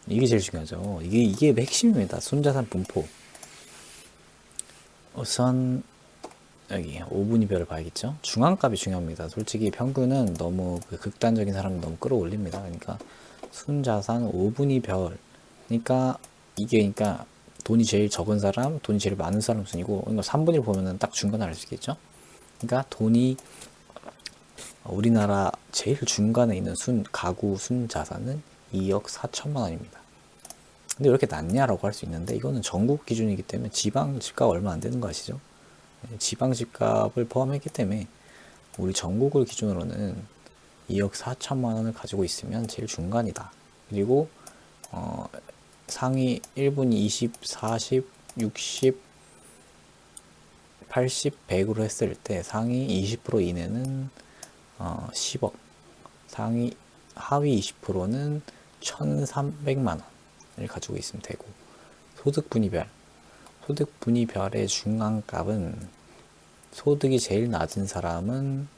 이게 제일 중요하죠. 이게 핵심입니다. 순자산 분포. 우선 여기 5분위별을 봐야겠죠. 중앙값이 중요합니다. 솔직히 평균은 너무 극단적인 사람은 너무 끌어올립니다. 그러니까 순자산 5분위별. 그러니까 이게 그러니까 돈이 제일 적은 사람, 돈이 제일 많은 사람 순이고, 그러니까 3분위를 보면은 딱 중간을 알 수 있겠죠. 그러니까 돈이 우리나라 제일 중간에 있는 가구 순자산은 2억 4천만 원입니다. 근데 왜 이렇게 낮냐라고 할 수 있는데, 이거는 전국 기준이기 때문에 지방 집값 얼마 안 되는 거 아시죠? 지방 집값을 포함했기 때문에 우리 전국을 기준으로는 2억 4천만 원을 가지고 있으면 제일 중간이다. 그리고 상위 1분위 20, 40, 60, 80, 100으로 했을 때 상위 20% 이내는 10억, 하위 20%는 1,300만 원을 가지고 있으면 되고, 소득 분위별의 중앙값은 소득이 제일 낮은 사람은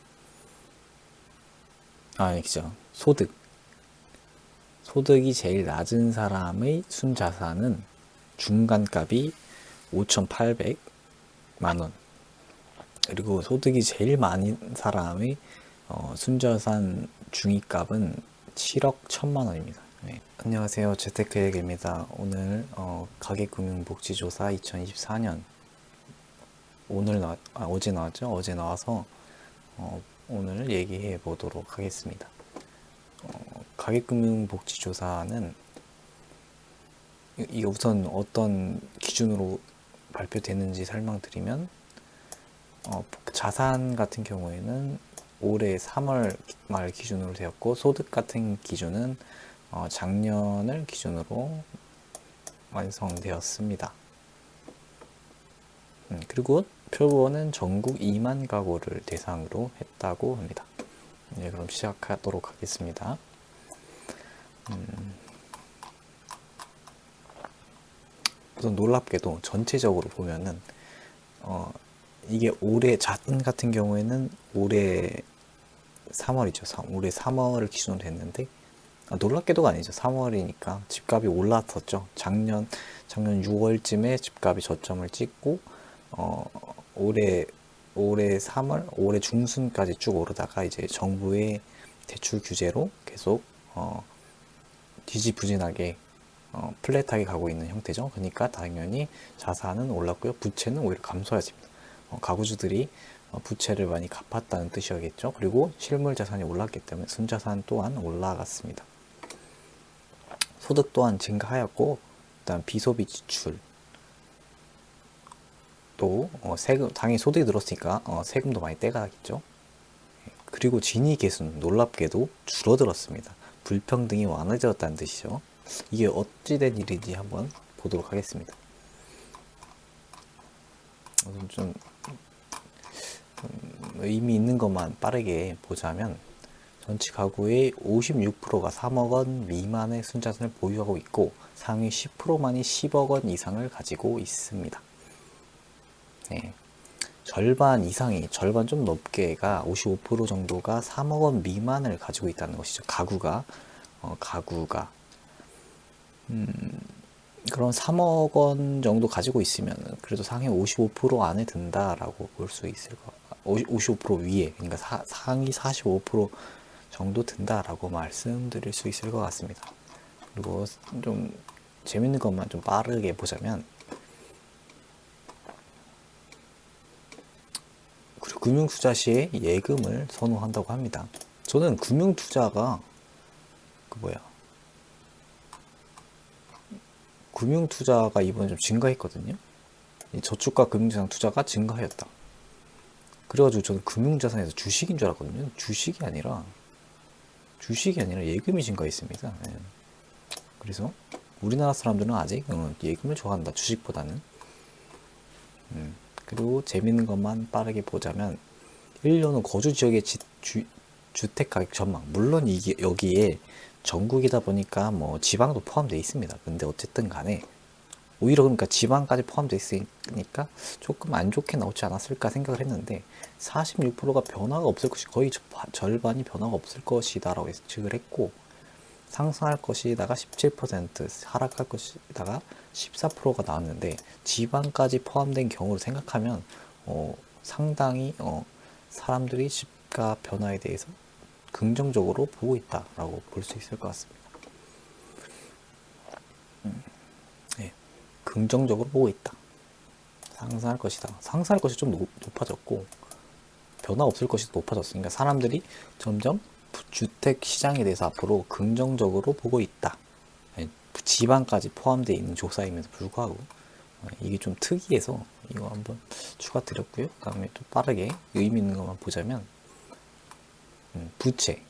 아니죠. 소득이 제일 낮은 사람의 순자산은 중간값이 5,800만 원. 그리고 소득이 제일 많은 사람의 순자산 중위값은 7억 1천만 원입니다. 네. 안녕하세요. 재테크얘기입니다. 오늘 가계금융복지조사 2024년 어제 나왔죠? 어제 나와서 오늘 얘기해 보도록 하겠습니다. 가계금융복지조사는 이게 우선 어떤 기준으로 발표되는지 설명드리면, 자산 같은 경우에는 올해 3월 말 기준으로 되었고, 소득 같은 기준은 작년을 기준으로 완성되었습니다. 그리고 표본은 전국 2만 가구를 대상으로 했다고 합니다. 네, 그럼 시작하도록 하겠습니다. 우선 놀랍게도 전체적으로 보면은 이게 올해 자산 같은 경우에는 올해 3월이죠. 올해 3월을 기준으로 했는데, 놀랍게도가 아니죠. 3월이니까 집값이 올랐었죠. 작년 6월쯤에 집값이 저점을 찍고 올해 3월, 올해 중순까지 쭉 오르다가 이제 정부의 대출 규제로 계속 뒤지부진하게 플랫하게 가고 있는 형태죠. 그러니까 당연히 자산은 올랐고요. 부채는 오히려 감소했습니다. 가구주들이 부채를 많이 갚았다는 뜻이겠죠. 그리고 실물 자산이 올랐기 때문에 순자산 또한 올라갔습니다. 소득 또한 증가하였고, 일단 비소비 지출 또 세금, 당연히 소득이 늘었으니까 세금도 많이 떼가겠죠. 그리고 진위 개수는 놀랍게도 줄어들었습니다. 불평등이 완화되었다는 뜻이죠. 이게 어찌된 일인지 한번 보도록 하겠습니다. 좀 의미 있는 것만 빠르게 보자면, 전체 가구의 56%가 3억 원 미만의 순자산을 보유하고 있고, 상위 10%만이 10억 원 이상을 가지고 있습니다. 네. 절반 좀 넘게가 55% 정도가 3억 원 미만을 가지고 있다는 것이죠. 가구가 그런 3억 원 정도 가지고 있으면 그래도 상위 55% 안에 든다라고 볼 수 있을 것 같아요. 55% 위에, 그러니까 상위 45% 정도 든다라고 말씀드릴 수 있을 것 같습니다. 그리고 좀 재밌는 것만 좀 빠르게 보자면, 그리고 금융투자 시에 예금을 선호한다고 합니다. 저는 금융투자가 금융투자가 이번에 좀 증가했거든요. 저축과 금융자산 투자가 증가하였다. 그래가지고 저는 금융자산에서 주식인 줄 알았거든요. 주식이 아니라 예금이 증가했습니다. 네. 그래서 우리나라 사람들은 아직 예금을 좋아한다, 주식보다는. 그리고 재밌는 것만 빠르게 보자면, 1년은 거주 지역의 주택 가격 전망. 물론 이게 여기에 전국이다 보니까 뭐 지방도 포함되어 있습니다. 근데 어쨌든 간에 오히려 그러니까 지방까지 포함되어 있으니까 조금 안 좋게 나오지 않았을까 생각을 했는데, 46%가 변화가 없을 것이, 거의 절반이 변화가 없을 것이다 라고 예측을 했고, 상승할 것이다가 17%, 하락할 것이다가 14%가 나왔는데 지방까지 포함된 경우를 생각하면 상당히 사람들이 집값 변화에 대해서 긍정적으로 보고 있다라고 볼 수 있을 것 같습니다. 네, 긍정적으로 보고 있다. 상승할 것이다. 상승할 것이 좀 높아졌고 변화 없을 것이 높아졌으니까 사람들이 점점 주택 시장에 대해서 앞으로 긍정적으로 보고 있다. 지방까지 포함되어 있는 조사임에도 불구하고 이게 좀 특이해서 이거 한번 추가 드렸고요. 다음에 또 빠르게 의미 있는 것만 보자면 부채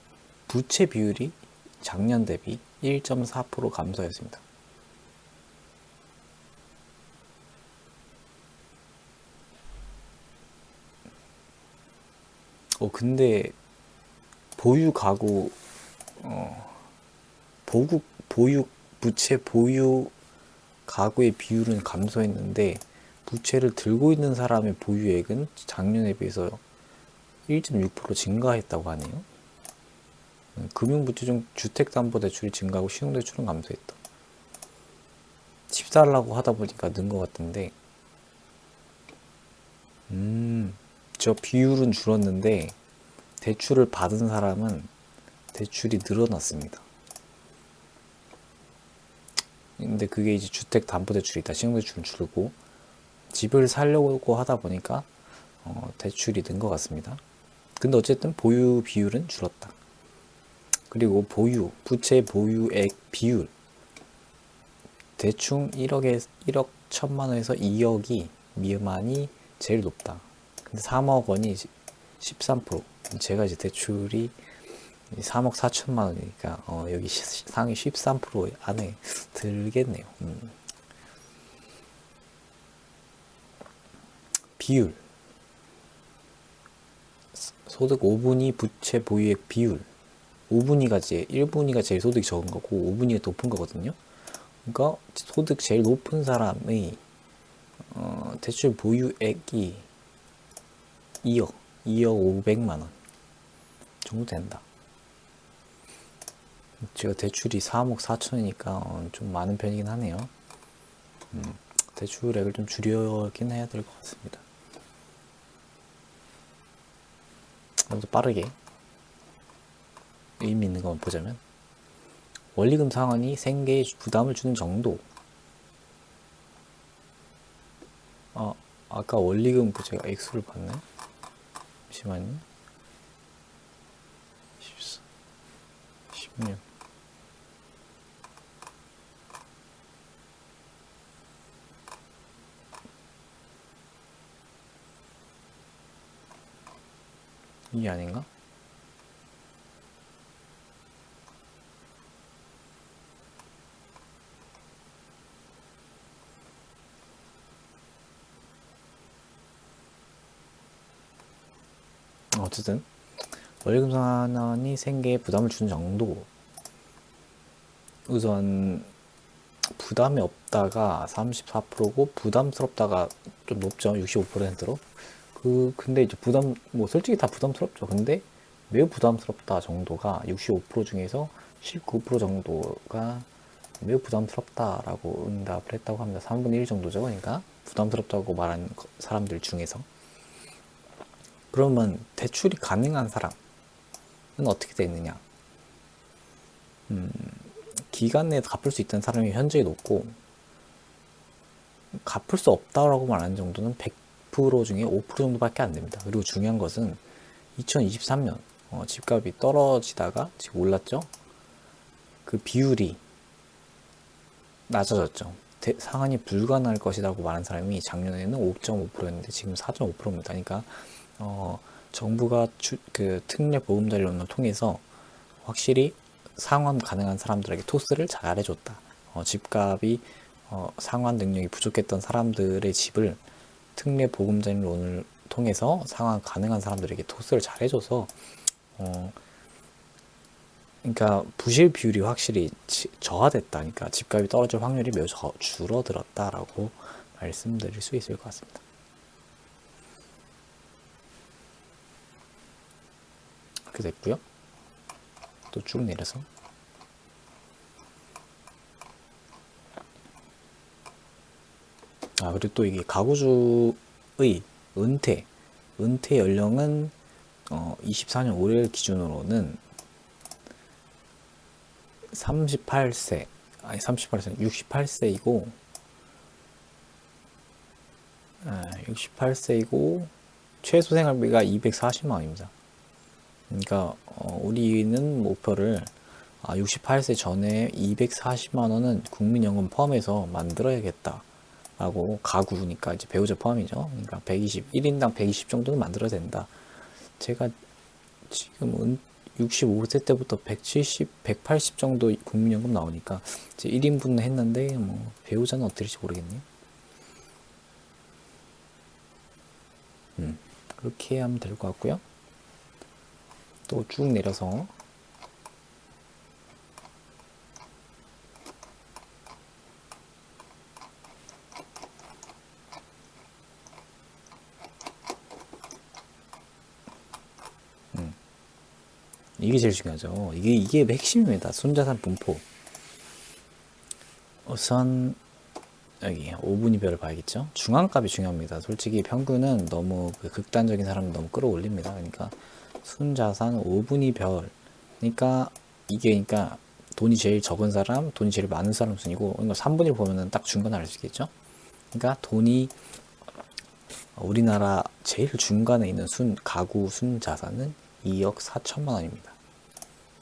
비율이 작년 대비 1.4% 감소했습니다. 근데 보유 가구 부채 보유 가구의 비율은 감소했는데 부채를 들고 있는 사람의 보유액은 작년에 비해서 1.6% 증가했다고 하네요. 금융부채 중 주택담보대출이 증가하고 신용대출은 감소했다. 집 살라고 하다 보니까 는 것 같은데 저 비율은 줄었는데 대출을 받은 사람은 대출이 늘어났습니다. 근데 그게 이제 주택담보대출이 있다. 신용대출은 줄고 집을 살려고 하다 보니까 대출이 는 것 같습니다. 근데 어쨌든 보유 비율은 줄었다. 그리고 부채 보유액 비율 대충 1억 1,000만 원에서 2억이 미만이 제일 높다. 근데 3억 원이 13%. 제가 이제 대출이 3억 4천만 원이니까 여기 상위 13% 안에 들겠네요. 비율 소득 5분위 부채 보유액 비율 1분위가 제일 소득이 적은 거고 5분위가 높은 거거든요. 그러니까 소득 제일 높은 사람의 대출 보유액이 2억 500만 원 정도 된다. 제가 대출이 3억 4천이니까 좀 많은 편이긴 하네요. 대출액을 좀 줄여긴 해야 될 것 같습니다. 먼저 빠르게 의미 있는 것만 보자면 원리금 상환이 생계에 부담을 주는 정도. 아까 원리금 제가 액수를 봤네. 잠시만요. 14, 16. 이게 아닌가? 어쨌든 원리금 상환이 생계에 부담을 주는 정도. 우선 부담이 없다가 34%고 부담스럽다가 좀 높죠. 65%로. 근데 이제 솔직히 다 부담스럽죠. 근데 매우 부담스럽다 정도가 65% 중에서 19% 정도가 매우 부담스럽다라고 응답을 했다고 합니다. 3분의 1 정도죠. 그러니까 부담스럽다고 말한 사람들 중에서. 그러면 대출이 가능한 사람은 어떻게 되느냐? 기간 내에 갚을 수 있다는 사람이 현저히 높고 갚을 수 없다라고 말하는 정도는 100% 중에 5% 정도밖에 안 됩니다. 그리고 중요한 것은 2023년 집값이 떨어지다가 지금 올랐죠. 그 비율이 낮아졌죠. 상환이 불가능할 것이라고 말한 사람이 작년에는 5.5%였는데 지금 4.5%입니다. 그러니까 정부가 그 특례 보금자리론을 통해서 확실히 상환 가능한 사람들에게 토스를 잘 해줬다. 집값이 상환 능력이 부족했던 사람들의 집을 특례 보금자리론을 통해서 상환 가능한 사람들에게 토스를 잘 해줘서 그러니까 부실 비율이 확실히 저하됐다. 그러니까 집값이 떨어질 확률이 매우 줄어들었다라고 말씀드릴 수 있을 것 같습니다. 그렇게 됐고요. 또 쭉 내려서 그리고 또 이게 가구주의 은퇴 연령은 24년 5월 기준으로는 38세, 68세이고, 68세이고, 최소 생활비가 240만 원입니다. 그러니까, 우리는 목표를 68세 전에 240만 원은 국민연금 포함해서 만들어야겠다. 라고, 가구니까 이제 배우자 포함이죠. 그러니까 1인당 120 정도는 만들어야 된다. 제가 지금 65세 때부터 170, 180 정도 국민연금 나오니까 이제 1인분 했는데 뭐 배우자는 어떻게 될지 모르겠네요. 그렇게 하면 될 것 같고요. 또 쭉 내려서 이게 제일 중요하죠. 이게 핵심입니다. 순자산 분포. 우선 여기 5분위별을 봐야겠죠. 중앙값이 중요합니다. 솔직히 평균은 너무 극단적인 사람은 너무 끌어올립니다. 그러니까 순자산 5분위별. 그러니까 이게 그러니까 돈이 제일 적은 사람, 돈이 제일 많은 사람 순이고, 그러니까 3분위를 보면은 딱 중간을 알 수 있겠죠. 그러니까 돈이 우리나라 제일 중간에 있는 가구 순자산은 2억 4천만 원입니다.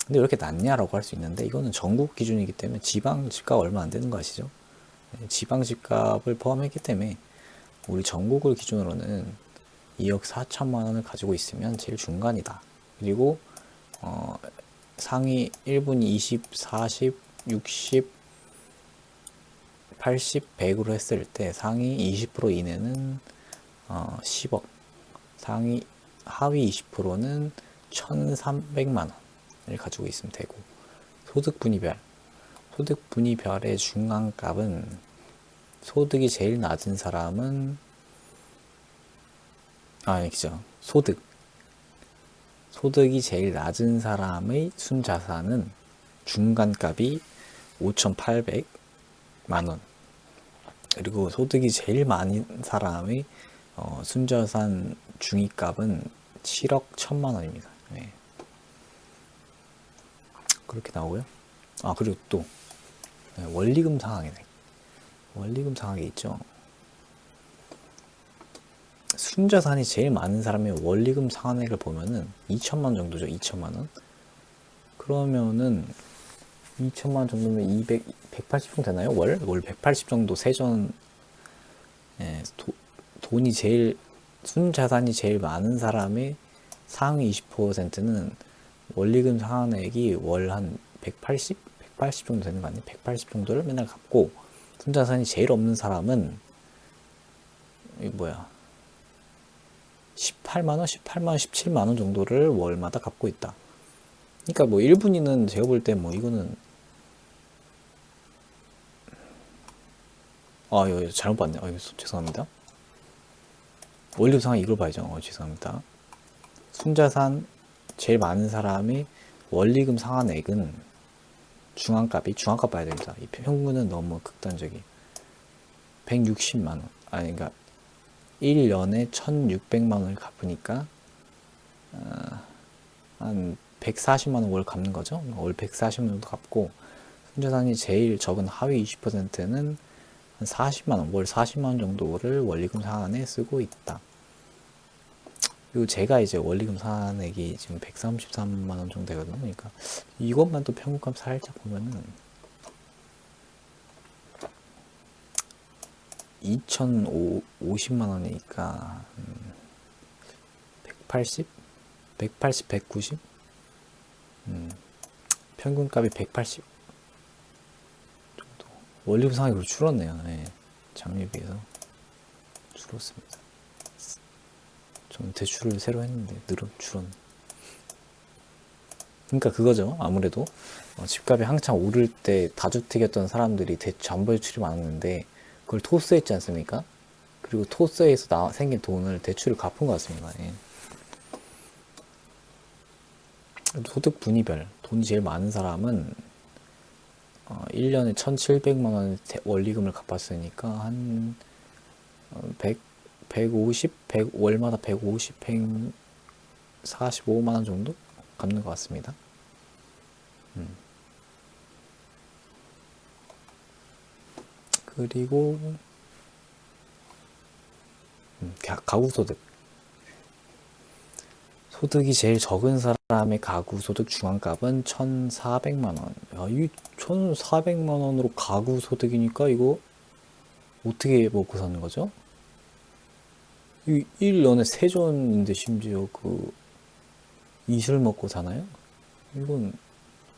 근데 왜 이렇게 낮냐라고 할 수 있는데, 이거는 전국 기준이기 때문에 지방 집값 얼마 안 되는 거 아시죠? 지방 집값을 포함했기 때문에 우리 전국을 기준으로는 2억 4천만 원을 가지고 있으면 제일 중간이다. 그리고 상위 1분위 20, 40, 60, 80, 100으로 했을 때 상위 20% 이내는 10억, 하위 20%는 1,300만 원을 가지고 있으면 되고, 소득 분위별의 중간값은 소득이 제일 낮은 사람은 그죠. 소득이 제일 낮은 사람의 순자산은 중간값이 5,800만 원. 그리고 소득이 제일 많은 사람의 순자산 중위값은 7억 1천만 원입니다. 네. 그렇게 나오고요. 그리고 또 원리금 상황이네. 원리금 상황이 있죠. 순자산이 제일 많은 사람의 원리금 상환액을 보면은 2천만 원 정도죠. 2천만 원. 그러면은 2천만 원 정도면 180 정도 되나요? 월 180 정도 세전. 돈이 순자산이 제일 많은 사람의 상위 20%는 원리금 상환액이 월 한 180 정도 되는 거 아니에요? 180 정도를 맨날 갚고, 순자산이 제일 없는 사람은 18만 원, 17만 원 정도를 월마다 갚고 있다. 그러니까 1분위는 제가 볼 때 이거는 이거 잘못 봤네. 죄송합니다. 원리금 상황 이걸 봐야죠. 죄송합니다. 순자산 제일 많은 사람의 원리금 상환액은 중앙값 봐야 됩니다. 이 평균은 너무 극단적이. 160만 원. 그러니까 1년에 1,600만 원을 갚으니까 한 140만 원 월 갚는 거죠. 월 140만 원 정도 갚고, 순자산이 제일 적은 하위 20%는 한 40만 원, 월 40만 원 정도를 원리금 상환에 쓰고 있다. 그리고 제가 이제 원리금 상환액이 지금 133만 원 정도 되거든요. 그러니까 이것만 또 평균값 살짝 보면은 2,050만 원이니까 180, 190. 평균값이 180 정도. 원리금 상환이 줄었네요. 네. 작년에 비해서 줄었습니다. 저는 대출을 새로 했는데 줄었네. 그러니까 그거죠. 아무래도 집값이 한창 오를 때 다주택이었던 사람들이 잠버대출이 많았는데 그걸 토스했지 않습니까? 그리고 토스에서 생긴 돈을 대출을 갚은 것 같습니다. 예. 소득 분위별 돈이 제일 많은 사람은 1년에 1,700만 원 원리금을 갚았으니까 한 100, 150, 100, 월마다 150, 145만 원 정도 갚는 것 같습니다. 그리고 가구소득. 소득이 제일 적은 사람의 가구소득 중앙값은 1,400만 원. 야, 이 1,400만 원으로 가구소득이니까 이거 어떻게 먹고 사는 거죠? 이 1년에 세전인데 심지어 그 이슬 먹고 사나요? 이건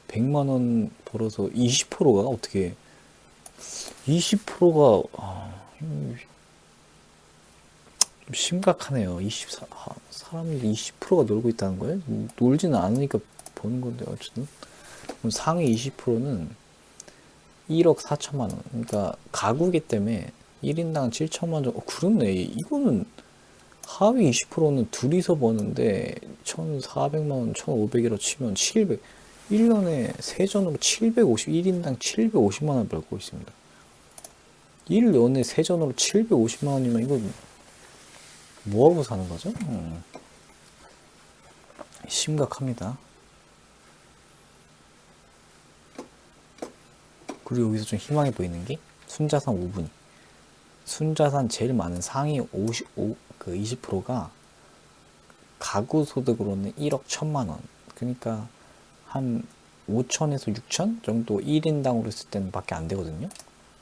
100만 원 벌어서 20%가 어떻게 20%가 좀 심각하네요. 사람이 20%가 놀고 있다는 거예요? 놀지는 않으니까 버는 건데 어쨌든 상위 20%는 1억 4천만 원. 그러니까 가구기 때문에 1인당 7천만 원 정도. 그렇네. 이거는 하위 20%는 둘이서 버는데 1,400만 원, 1,500이라 치면 700. 1년에 세전으로 1인당 750만 원 벌고 있습니다. 1년에 세전으로 750만 원이면 이거 뭐하고 사는 거죠? 심각합니다. 그리고 여기서 좀 희망이 보이는 게 순자산 5분위. 순자산 제일 많은 상위 20%가 가구 소득으로는 1억 1천만 원. 그러니까 한 5천에서 6천 정도 1인당으로 했을 때는 밖에 안 되거든요.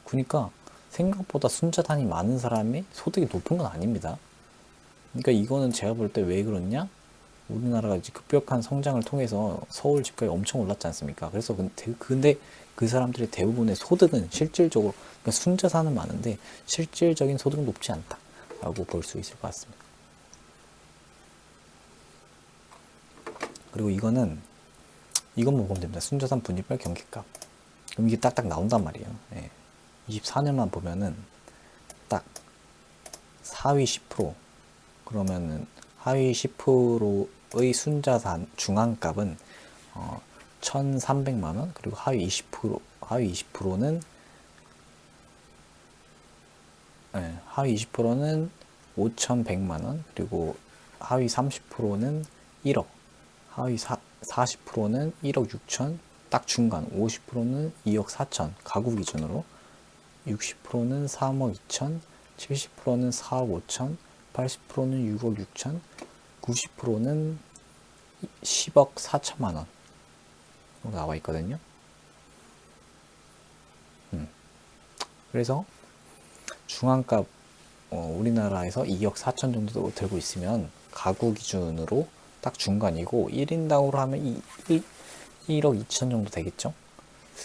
그러니까 생각보다 순자산이 많은 사람의 소득이 높은 건 아닙니다. 그러니까 이거는 제가 볼 때 왜 그렇냐? 우리나라가 이제 급격한 성장을 통해서 서울 집값이 엄청 올랐지 않습니까? 그래서 근데 그 사람들의 대부분의 소득은 실질적으로 그러니까 순자산은 많은데 실질적인 소득은 높지 않다라고 볼 수 있을 것 같습니다. 그리고 이것만 보면 됩니다. 순자산 분위별 경계값. 그럼 이게 딱딱 나온단 말이에요. 예. 24년만 보면은 딱 하위 10% 그러면은 하위 10%의 순자산 중앙값은 1,300만 원, 그리고 하위 20%는 하위 20%는 5,100만 원, 그리고 하위 30%는 1억, 하위 40%는 1억 6천, 딱 중간 50%는 2억 4천 가구 기준으로, 60%는 3억 2천, 70%는 4억 5천, 80%는 6억 6천, 90%는 10억 4천만 원 나와 있거든요. 그래서 중앙값 우리나라에서 2억 4천 정도 들고 있으면 가구 기준으로 딱 중간이고 1인당으로 하면 1억 2천 정도 되겠죠.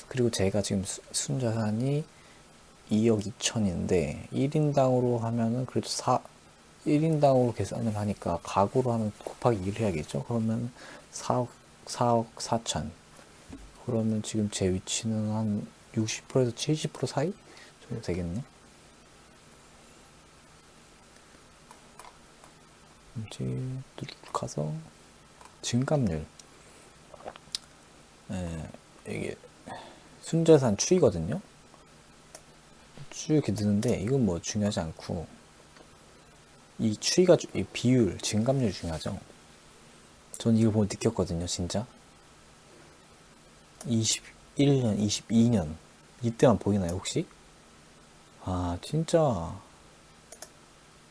그리고 제가 지금 순자산이 2억 2천인데 1인당으로 하면은 그래도 1인당으로 계산을 하니까 가구로 하면 곱하기 1 해야겠죠. 그러면 4억 4천. 그러면 지금 제 위치는 한 60%에서 70% 사이 정도 되겠네. 이제 뚜둑 가서 증감률. 이게 순자산 추이거든요. 쭉 이렇게 드는데 이건 뭐 중요하지 않고 이 추이가 이 비율, 증감률이 중요하죠. 전 이걸 보고 느꼈거든요, 진짜. 21년, 22년 이때만 보이나요, 혹시? 아, 진짜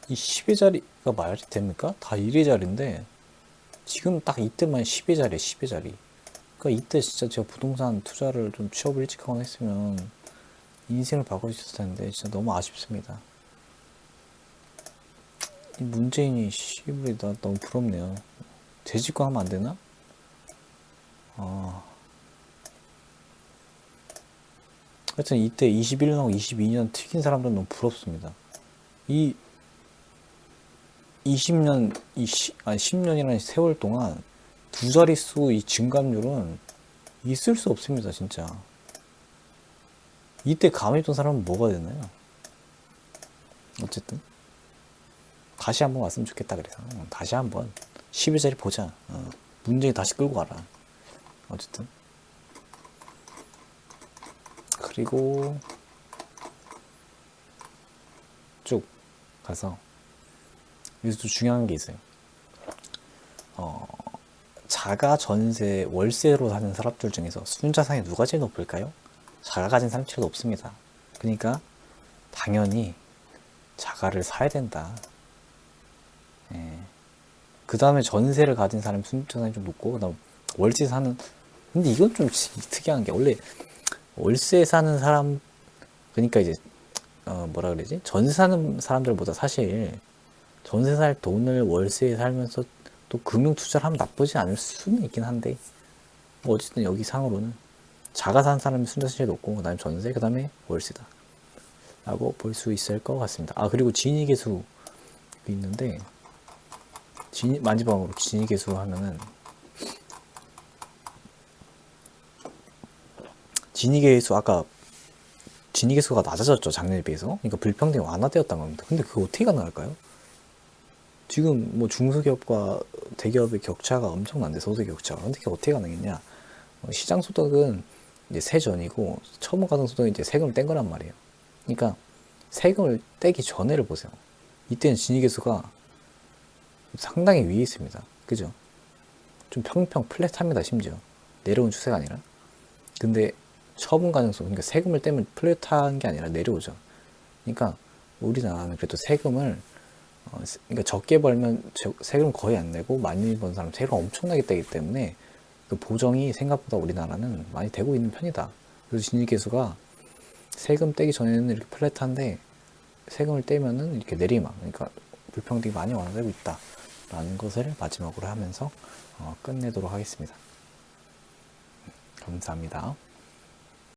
이 10의 자리가 말이 됩니까? 다 1의 자리인데 지금 딱 이때만 10의 자리에 10의 자리. 그러니까 이때 진짜 제가 부동산 투자를 좀 취업을 일찍 하고 했으면 인생을 바꿀 수 있을 텐데 진짜 너무 아쉽습니다. 이 문재인이 씨부리 나 너무 부럽네요. 재집권 하면 안 되나? 하여튼 이때 21년하고 22년 튀긴 사람들은 너무 부럽습니다. 이 20년, 10년이라는 세월 동안 두 자릿수 이 증감률은 있을 수 없습니다, 진짜. 이때 감해줬던 사람은 뭐가 되나요? 어쨌든. 다시 한번 왔으면 좋겠다, 그래서. 다시 한번 10의 자리 보자. 문재인 다시 끌고 가라. 어쨌든. 그리고 쭉 가서 여기서 또 중요한 게 있어요. 자가 전세 월세로 사는 사람들 중에서 순자산이 누가 제일 높을까요? 자가 가진 사람이 제일 높습니다. 그러니까 당연히 자가를 사야 된다. 예. 그 다음에 전세를 가진 사람이 순자산이 좀 높고, 그다음 월세 사는, 근데 이건 좀 특이한 게, 원래 월세 사는 사람, 그러니까 이제 뭐라 그러지? 전세 사는 사람들보다 사실 전세 살 돈을 월세에 살면서 또 금융 투자를 하면 나쁘지 않을 수는 있긴 한데, 뭐 어쨌든 여기 상으로는 자가 사는 사람이 순자산이 제일 높고, 그 다음에 전세, 그 다음에 월세다 라고 볼 수 있을 것 같습니다. 아, 그리고 진위계수 있는데, 만지방으로 진위계수 하면은, 진위계수, 아까 진위계수가 낮아졌죠, 작년에 비해서. 그러니까 불평등이 완화되었던 겁니다. 근데 그거 어떻게 가능할까요? 지금 뭐 중소기업과 대기업의 격차가 엄청난데, 소득 격차가. 근데 그게 어떻게 가능했냐? 시장 소득은 이제 세전이고, 처분 가능 소득은 이제 세금을 뗀 거란 말이에요. 그러니까 세금을 떼기 전에를 보세요. 이때는 진위계수가 상당히 위에 있습니다. 그죠? 좀 평평 플랫합니다, 심지어. 내려온 추세가 아니라. 근데 처분 가능성, 그러니까 세금을 떼면 플랫한 게 아니라 내려오죠. 그러니까 우리나라는 그래도 세금을 그러니까 적게 벌면 세금 거의 안 내고 많이 번 사람 세금 엄청나게 떼기 때문에 그 보정이 생각보다 우리나라는 많이 되고 있는 편이다. 그래서 진위계수가 세금 떼기 전에는 이렇게 플랫한데 세금을 떼면은 이렇게 내리막, 그러니까 불평등이 많이 완화되고 있다라는 것을 마지막으로 하면서 끝내도록 하겠습니다. 감사합니다.